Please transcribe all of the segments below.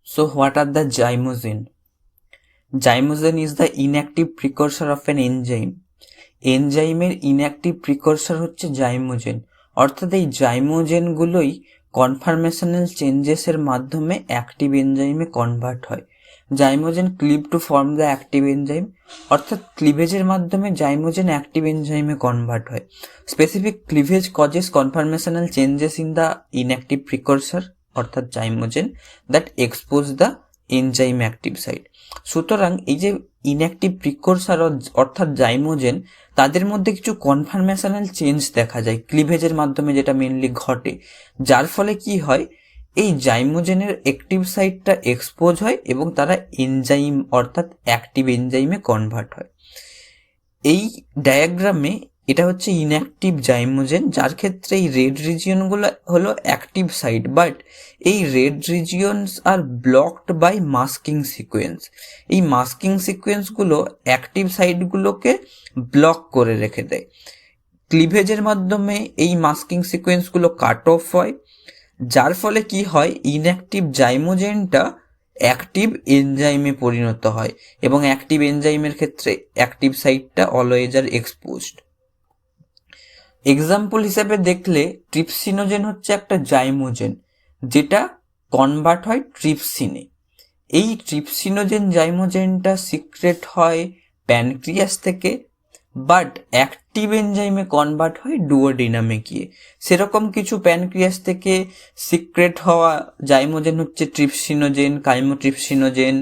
So what are the zymogen? Zymogen is the inactive precursor of an enzyme. এনজাইমের inactive precursor হচ্ছে zymogen, অর্থাৎ এই জাইমোজেনগুলোই conformational চেঞ্জেসের মাধ্যমে অ্যাক্টিভ এনজাইমে কনভার্ট হয়। Zymogen cleave to form the active enzyme, অর্থাৎ ক্লিভেজের মাধ্যমে জাইমোজেন অ্যাক্টিভ এনজাইমে কনভার্ট হয়। Specific cleavage causes conformational changes in the inactive precursor অর্থাৎ zymogen that expose the enzyme active site. সুতরাং এই যে ইনঅ্যাক্টিভ প্রিকরসর অর্থাৎ জাইমোজেন, তাদের মধ্যে কিছু কনফার্মেশনাল চেঞ্জ দেখা যায় ক্লিভেজের মাধ্যমে, যেটা মেনলি ঘটে, যার ফলে কি হয়, এই জাইমোজেনের অ্যাক্টিভ সাইটটা এক্সপোজ হয় এবং তারা এনজাইম অর্থাৎ অ্যাক্টিভ এনজাইমে কনভার্ট হয়। এই ডায়াগ্রামে এটা হচ্ছে ইনঅ্যাক্টিভ জাইমোজেন, যার ক্ষেত্রে এই রেড রিজিয়নগুলো হলো অ্যাক্টিভ সাইট, বাট এই red regions are blocked by masking sequence. এই মাস্কিং সিকোয়েন্সগুলো অ্যাক্টিভ সাইটগুলোকে ব্লক করে রেখে দেয়। ক্লিভেজের মাধ্যমে এই মাস্কিং সিকোয়েন্সগুলো কাট অফ হয়, যার ফলে কি হয়, ইনঅ্যাক্টিভ জাইমোজেনটা অ্যাক্টিভ এনজাইমে পরিণত হয় এবং অ্যাক্টিভ এনজাইমের ক্ষেত্রে অ্যাক্টিভ সাইটটা অলওয়েজ আর এক্সপোজড। এক্সাম্পল হিসেবে দেখলে ট্রিপসিনোজেন হচ্ছে একটা জাইমোজেন যেটা কনভার্ট হয় ট্রিপসিনে। এই ট্রিপসিনোজেন জাইমোজেনটা সিক্রেট হয় প্যানক্রিয়াস থেকে, বাট অ্যাক্টিভ এনজাইমে কনভার্ট হয় ডুওডিনামে গিয়ে। সেরকম কিছু প্যানক্রিয়াস থেকে সিক্রেট হওয়া জাইমোজেন হচ্ছে ট্রিপসিনোজেন, কাইমোট্রিপসিনোজেন,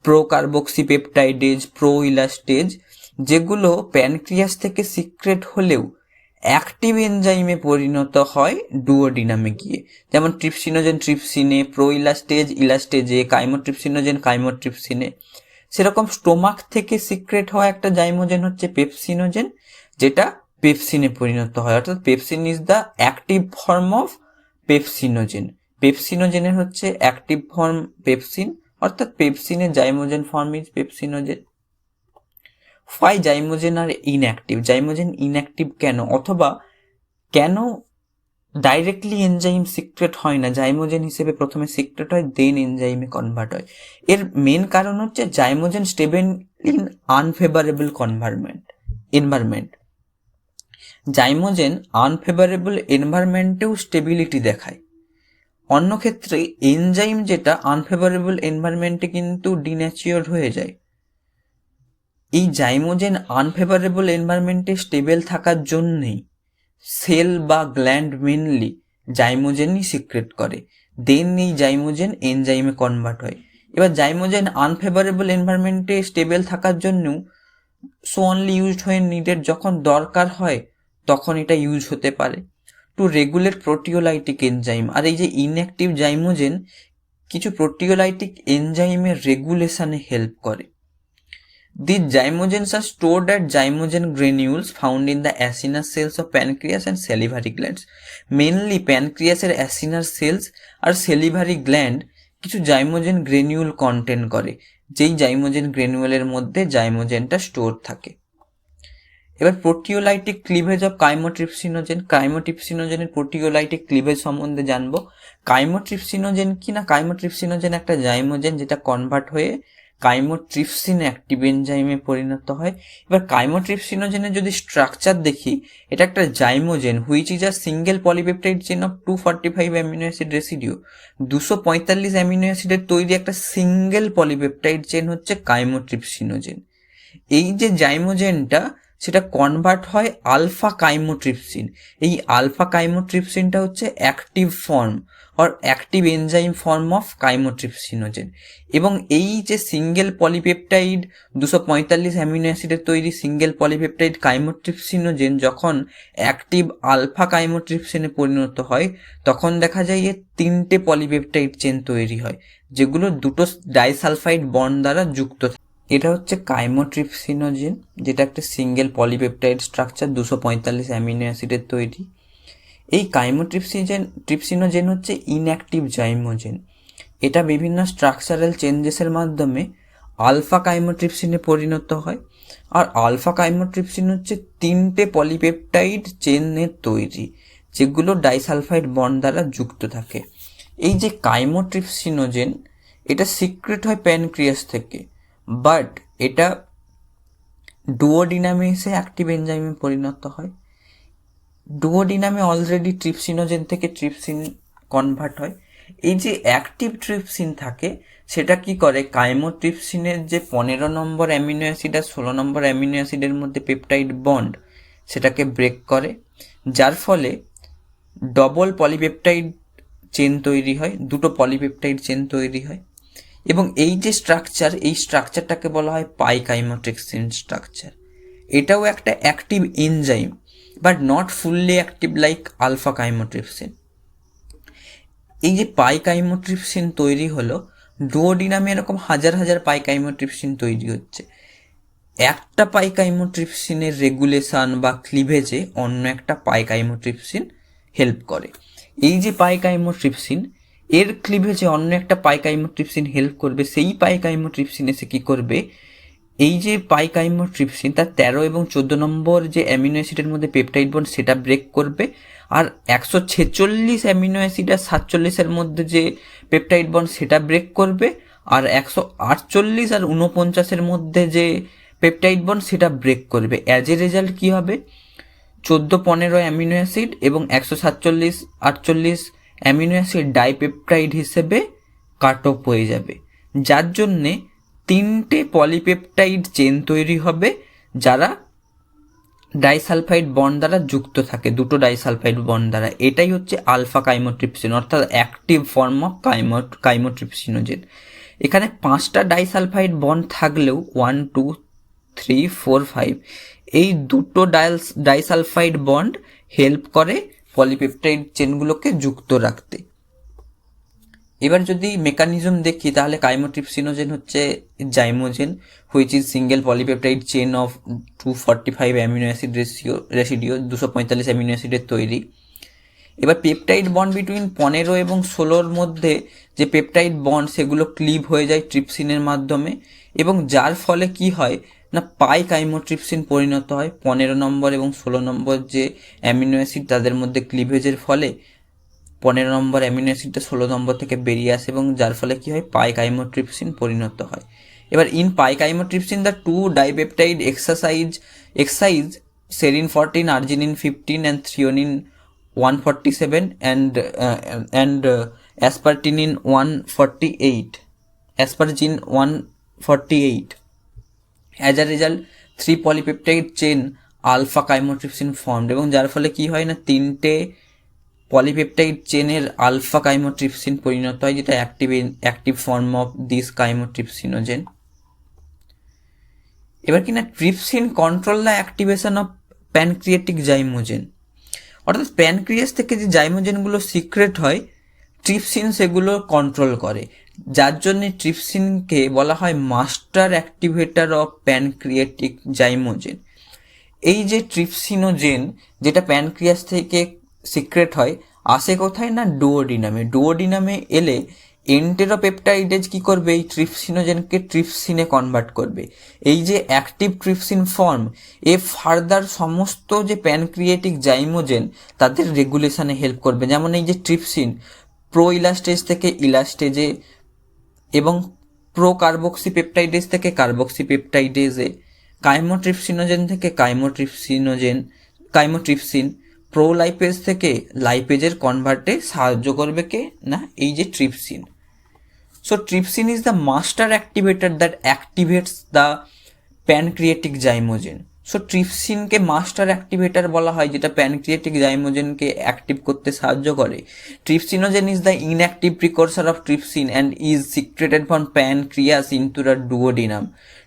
প্রোকার্বক্সিপেপটাইডেজ, প্রোইলাস্টেজ, যেগুলো প্যানক্রিয়াস থেকে সিক্রেট হলেও অ্যাক্টিভ এনজাইমে পরিণত হয় ডুওডিনামে গিয়ে। যেমন ট্রিপসিনোজেন ট্রিপসিনে, প্রোইলাস্টেজ ইলাস্টেজে, কাইমোট্রিপসিনোজেন কাইমোট্রিপসিনে। সেরকম স্টোমাক থেকে সিক্রেট হওয়া একটা জাইমোজেন হচ্ছে পেপসিনোজেন, যেটা পেপসিনে পরিণত হয়, অর্থাৎ pepsin is the active form of pepsinogen. পেপসিনোজেনের হচ্ছে অ্যাক্টিভ ফর্ম পেপসিন, অর্থাৎ পেপসিনের zymogen form is pepsinogen. Why zymogen আর ইনঅ্যাক্টিভ, জাইমোজেন ইনঅ্যাক্টিভ কেন, অথবা কেন ডাইরেক্টলি এনজাইম সিক্রেট হয় না, জাইমোজেন হিসেবে প্রথমে সিক্রেট হয় দেন এনজাইমে কনভার্ট হয়। এর মেন কারণ হচ্ছে zymogen stable in unfavourable environment. Zymogen unfavourable এনভায়রনমেন্টেও স্টেবিলিটি দেখায়। অন্য ক্ষেত্রে এনজাইম যেটা আনফেভারেবল এনভায়রনমেন্টে কিন্তু ডিন্যাচুয়ার হয়ে যায়। এই জাইমোজেন আনফেভারেবল এনভায়রনমেন্টে স্টেবল থাকার জন্যেই সেল বা গ্ল্যান্ড মেনলি জাইমোজেনই সিক্রেট করে, দেন এই জাইমোজেন এনজাইমে কনভার্ট হয়। এবার জাইমোজেন আনফেভারেবল এনভায়রনমেন্টে স্টেবল থাকার জন্যও সো অনলি ইউজড হয়ে নিডেড, যখন দরকার হয় তখন এটা ইউজ হতে পারে টু রেগুলেট প্রোটিওলাইটিক এনজাইম। আর এই যে ইনঅ্যাক্টিভ জাইমোজেন কিছু প্রোটিওলাইটিক এনজাইমের রেগুলেশনে হেল্প করে। These zymogens are stored at zymogen granules found in the acinar cells of pancreas and salivary glands. Mainly প্যানক্রিয়াসের acinar cells আর salivary gland কিছু জাইমোজেন গ্রেনিউল কন্টেন করে, যেই জাইমোজেন গ্রেনিউলের মধ্যে জাইমোজেনটা স্টোর থাকে। এবার প্রোটিওলাইটিক ক্লিভেজ অফ কাইমোট্রিপসিনোজেন, কাইমোট্রিপসিনোজেনের প্রোটিওলাইটিক ক্লিভেজ সম্বন্ধে জানবো। কাইমোট্রিপসিনোজেন কি না, কাইমোট্রিপসিনোজেন একটা জাইমোজেন যেটা কনভার্ট হয়ে কাইমোট্রিপসিন অ্যাক্টিভ এনজাইমে পরিণত হয়। এবার কাইমোট্রিপসিনোজেনের যদি স্ট্রাকচার দেখি, এটা একটা zymogen which is a single polypeptide chain of 245 amino acid residue. 245 amino অ্যাসিডের তৈরি একটা সিঙ্গেল পলিপেপটাইড চেন হচ্ছে কাইমোট্রিপসিনোজেন। এই যে জাইমোজেনটা সেটা কনভার্ট হয় আলফা কাইমোট্রিপসিন। এই আলফা কাইমোট্রিপসিনটা হচ্ছে active form or active enzyme form of chymotrypsinogen. এবং এই যে সিঙ্গেল পলিপেপটাইড 245 অ্যামিনো অ্যাসিডের তৈরি সিঙ্গেল পলিপেপটাইড কাইমোট্রিপসিনোজেন যখন অ্যাক্টিভ আলফা কাইমোট্রিপসিনে পরিণত হয়, তখন দেখা যায় যে 3টে পলিপেপটাইড চেন তৈরি হয়, যেগুলো দুটো ডাইসালফাইড বন্ড দ্বারা যুক্ত। এটা হচ্ছে কাইমোট্রিপসিনোজেন, যেটা একটা সিঙ্গেল পলিপেপটাইড স্ট্রাকচার 245 অ্যামিনো অ্যাসিডের তৈরি। এই ট্রিপসিনোজেন হচ্ছে ইনঅ্যাক্টিভ জাইমোজেন। এটা বিভিন্ন স্ট্রাকচারাল চেঞ্জেসের মাধ্যমে আলফা কাইমোট্রিপসিনে পরিণত হয়। আর আলফা কাইমোট্রিপসিন হচ্ছে 3টে পলিপেপটাইড চেনের তৈরি, যেগুলো ডাইসালফাইড বন্ড দ্বারা যুক্ত থাকে। এই যে কাইমোট্রিপসিনোজেন, এটা সিক্রেট হয় প্যানক্রিয়াস থেকে, বাট এটা ডুওডিনামে এসে অ্যাক্টিভ এনজাইমে পরিণত হয়। ডুওডিনামে অলরেডি ট্রিপসিনোজেন থেকে ট্রিপসিন কনভার্ট হয়। এই যে অ্যাক্টিভ ট্রিপসিন থাকে সেটা কি করে, কাইমোট্রিপসিনের যে 15 নম্বর অ্যামিনো অ্যাসিড আর 16 নম্বর অ্যামিনো অ্যাসিডের মধ্যে পেপটাইড বন্ড সেটাকে ব্রেক করে, যার ফলে ডবল পলিপেপটাইড চেন তৈরি হয়, দুটো পলিপেপটাইড চেন তৈরি হয়। এবং এই যে স্ট্রাকচার, এই স্ট্রাকচারটাকে বলা হয় পাইকাইমোট্রিপসিন স্ট্রাকচার। এটাও একটা active enzyme, but not fully active like alpha chymotrypsin. এই যে পাইকাইমোট্রিপসিন তৈরি হলো, ডুওডিনামে এরকম হাজার হাজার পাইকাইমোট্রিপসিন তৈরি হচ্ছে। একটা পাইকাইমোট্রিপসিনের রেগুলেশন বা ক্লিভেজে অন্য একটা পাইকাইমোট্রিপসিন হেল্প করে। এই যে পাইকাইমোট্রিপসিন, এর ক্লিভেজে অন্য একটা পাইকাইমোট্রিপসিন হেল্প করবে। সেই পাইকাইমোট্রিপসিন এসে কী করবে, এই যে পাইকাইমোট্রিপসিন তার 13 এবং 14 নম্বর যে অ্যামিনো অ্যাসিডের মধ্যে পেপটাইড বন্ড সেটা ব্রেক করবে, আর 146 অ্যামিনো অ্যাসিড আর 47-এর মধ্যে যে পেপটাইড বন্ড সেটা ব্রেক করবে, আর 148 আর 49-এর মধ্যে যে পেপটাইড বন্ড সেটা ব্রেক করবে। অ্যাজ এ রেজাল্ট কী হবে, 14-15 অ্যামিনো অ্যাসিড এবং 147-48 অ্যামিনো অ্যাসিড ডাইপেপটাইড হিসেবে কাট অফ হয়ে যাবে, যার জন্যে 3টে পলিপেপটাইড চেন তৈরি হবে যারা ডাইসালফাইড বন্ড দ্বারা যুক্ত থাকে, দুটো ডাইসালফাইড বন্ড দ্বারা। এটাই হচ্ছে আলফা কাইমোট্রিপসিন, অর্থাৎ অ্যাক্টিভ ফর্ম অফ কাইমোট্রিপসিনোজেন। এখানে 5টা ডাইসালফাইড বন্ড থাকলেও 1, 2, 3, 4, 5 এই দুটো ডাইসালফাইড বন্ড হেল্প করে পলিপেপটাইড চেনগুলোকে যুক্ত রাখতে। এবার যদি মেকানিজম দেখি তাহলে কাইমোট্রিপসিনোজেন হচ্ছে zymogen which is single polypeptide chain of 245 amino acid রেসিডিও, 245 amino অ্যাসিডের তৈরি। এবার পেপটাইড বন্ড বিটুইন 15 এবং 16-র মধ্যে যে পেপটাইড বন্ড সেগুলো ক্লিভ হয়ে যায় ট্রিপসিনের মাধ্যমে, এবং যার ফলে কি হয় না পাইকাইমোট্রিপসিন পরিণত হয়। 15 নম্বর এবং 16 নম্বর যে অ্যামিনো অ্যাসিড তাদের মধ্যে ক্লিভেজের ফলে 15 নম্বর অ্যামিনো অ্যাসিডটা 16 নম্বর থেকে বেরিয়ে আসে, এবং যার ফলে কি হয় পাইকাইমোট্রিপসিন পরিণত হয়। এবার in pi chymotrypsin the 2 dipeptide excise serine 14, arginine 15 and threonine 147 and aspartinin 148, aspargine 148. As a result, 3 polypeptide chain alpha chymotrypsin formed, এবং যার ফলে কি হয় না 3টে পলিপেপটাইড চেনের আলফা কাইমোট্রিপসিন পরিণত হয়, যেটা active form of this chymotrypsinogen. এবার কিনা trypsin control the activation of pancreatic zymogen, অর্থাৎ প্যানক্রিয়াস থেকে যে জাইমোজেনগুলো সিক্রেট হয় ট্রিপসিন সেগুলো কন্ট্রোল করে, যার জন্যে ট্রিপসিনকে বলা হয় master activator of pancreatic zymogen. এই যে ট্রিপসিনোজেন যেটা প্যানক্রিয়াস থেকে সিক্রেট হয় আসে কোথায় না ডুওডিনামে। ডুওডিনামে এলে এন্টেরোপেপটাইডেজ কি করবে, এই ট্রিপসিনোজেনকে ট্রিপসিনে কনভার্ট করবে। এই যে অ্যাক্টিভ ট্রিপসিন ফর্ম এ ফার্দার সমস্ত যে প্যানক্রিয়েটিক জাইমোজেন তাদের রেগুলেশনে হেল্প করবে। যেমন এই যে ট্রিপসিন প্রো ইলাস্টেজ থেকে ইলাস্টেজে এবং প্রো কার্বক্সিপেপটাইডেজ থেকে কার্বক্সিপেপটাইডেজে, কাইমোট্রিপসিনোজেন থেকে কাইমোট্রিপসিন প্রো লাইপেজ থেকে লাইপেজের কনভার্টে সাহায্য করবে কে না এই যে trypsin. So trypsin is the master activator that activates the pancreatic zymogen. So ট্রিপসিনকে মাস্টার অ্যাক্টিভেটর বলা হয়, যেটা প্যানক্রিয়েটিক জাইমোজেনকে অ্যাক্টিভ করতে সাহায্য করে। Trypsinogen is the inactive precursor of trypsin and is secreted from pancreas into the duodenum.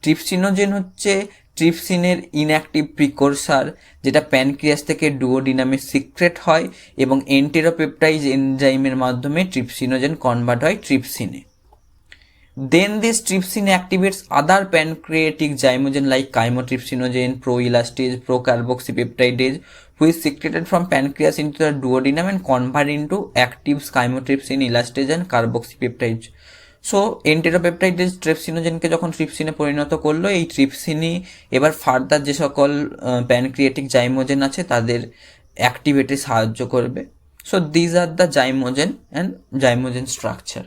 Trypsinogen হচ্ছে ট্রিপসিনের ইনঅ্যাক্টিভ প্রিকরসার, যেটা প্যানক্রিয়াস থেকে ডুওডিনামে সিক্রেট হয় এবং এন্টেরোপেপটাইজ এনজাইমের মাধ্যমে ট্রিপসিনোজেন কনভার্ট হয় ট্রিপসিনে। Then this trypsin activates other pancreatic zymogen like chymotrypsinogen, pro-elastase, pro-carboxypeptidase, who is secreted from pancreas into the duodenum and convert into active chymotrypsin, elastase and carboxypeptidase. So enteropeptidase ট্রিপসিনোজেনকে যখন ট্রিপসিনে পরিণত করলো, এই ট্রিপসিনই এবার further যে সকল প্যানক্রিয়েটিক জাইমোজেন আছে তাদের অ্যাক্টিভেটে সাহায্য করবে। So these are the zymogen and zymogen structure.